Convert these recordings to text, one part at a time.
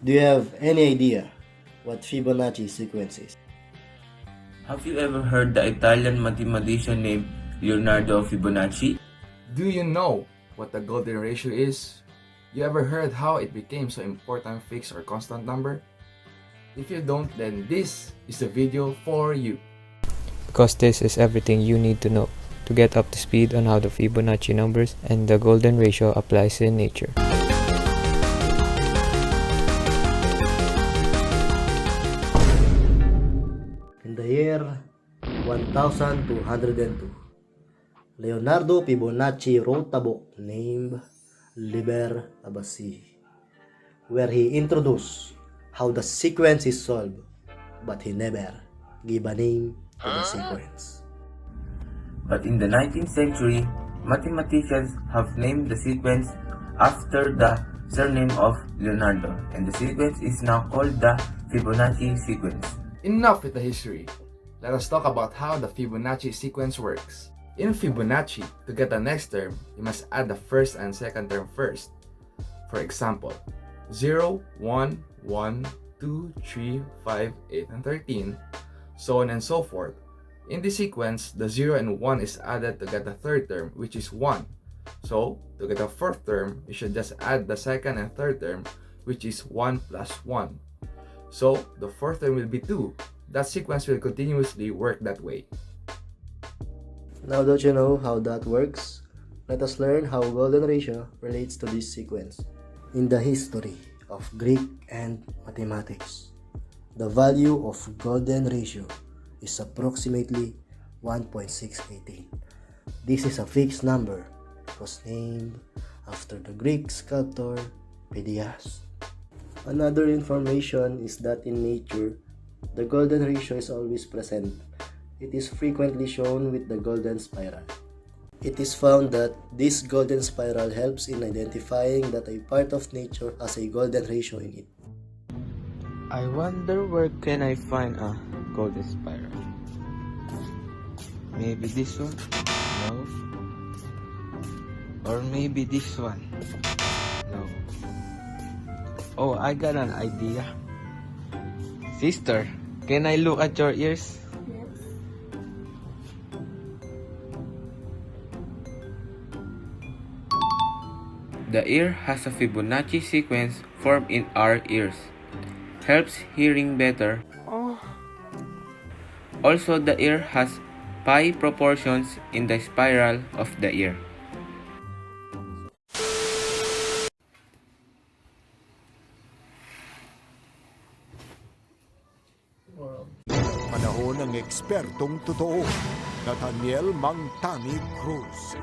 Do you have any idea what Fibonacci sequence is? Have you ever heard the Italian mathematician named Leonardo Fibonacci? Do you know what the golden ratio is? You ever heard how it became so important fixed or constant number? If you don't, then this is the video for you. Because this is everything you need to know to get up to speed on how the Fibonacci numbers and the golden ratio applies in nature. In the year 1202, Leonardo Fibonacci wrote a book named Liber Abaci, where he introduced how the sequence is solved, but he never gave a name to the sequence. But in the 19th century, mathematicians have named the sequence after the surname of Leonardo, and the sequence is now called the Fibonacci sequence. Enough with the history. Let us talk about how the Fibonacci sequence works. In Fibonacci, to get the next term, you must add the first and second term first. For example, 0, 1, 1, 2, 3, 5, 8, and 13, so on and so forth. In this sequence, the 0 and 1 is added to get the third term, which is 1. So, to get the fourth term, you should just add the second and third term, which is 1 plus 1. So, the fourth term will be 2. That sequence will continuously work that way. Now that you know how that works, let us learn how golden ratio relates to this sequence. In the history of Greek and mathematics, the value of golden ratio is approximately 1.618. This is a fixed number. It was named after the Greek sculptor Phidias. Another information is that in nature, the golden ratio is always present. It is frequently shown with the golden spiral. It is found that this golden spiral helps in identifying that a part of nature has a golden ratio in it. I wonder where can I find a golden spiral? Maybe this one? No. Or maybe this one? No. Oh, I got an idea. Sister, can I look at your ears? The ear has a Fibonacci sequence formed in our ears. Helps hearing better. Also, the ear has pi proportions in the spiral of the ear. Panahon ng ekspertong totoo, Nathaniel Mangtani Cruz.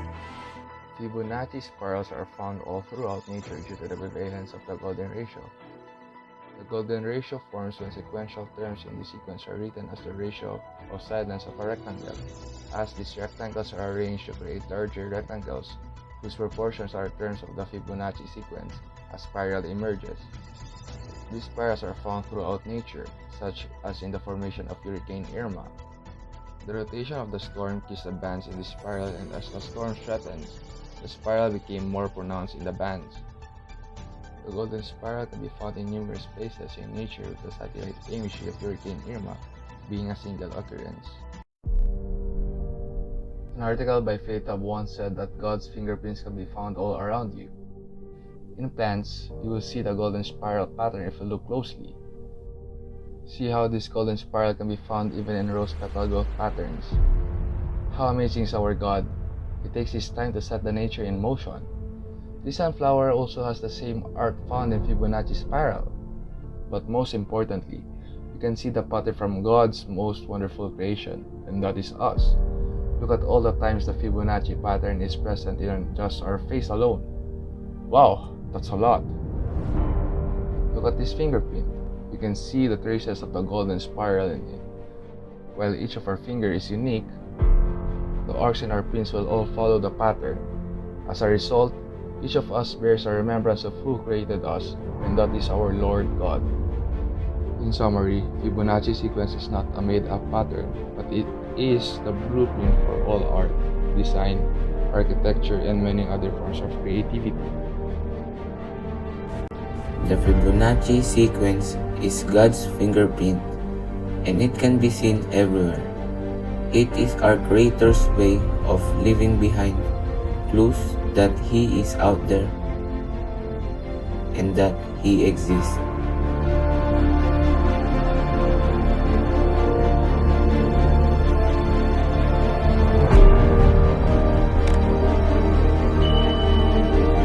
Fibonacci spirals are found all throughout nature due to the prevalence of the golden ratio. The golden ratio forms when sequential terms in the sequence are written as the ratio of sidelines of a rectangle. As these rectangles are arranged to create larger rectangles, whose proportions are terms of the Fibonacci sequence, a spiral emerges. These spirals are found throughout nature, such as in the formation of Hurricane Irma. The rotation of the storm keeps the bands in the spiral, and as the storm threatens, the spiral became more pronounced in the bands. The golden spiral can be found in numerous places in nature, with the satellite imagery of Hurricane Irma being a single occurrence. An article by Philip once said that God's fingerprints can be found all around you. In plants, you will see the golden spiral pattern if you look closely. See how this golden spiral can be found even in rose petal growth patterns. How amazing is our God! He takes his time to set the nature in motion. This sunflower also has the same art found in Fibonacci spiral. But most importantly, you can see the pattern from God's most wonderful creation, and that is us. Look at all the times the Fibonacci pattern is present in just our face alone. Wow, that's a lot. Look at this fingerprint. You can see the traces of the golden spiral in it. While each of our fingers is unique, the arcs in our prints will all follow the pattern. As a result, each of us bears a remembrance of who created us, and that is our Lord God. In summary, Fibonacci sequence is not a made-up pattern, but it is the blueprint for all art, design, architecture, and many other forms of creativity. The Fibonacci sequence is God's fingerprint, and it can be seen everywhere. It is our Creator's way of leaving behind clues that He is out there and that He exists.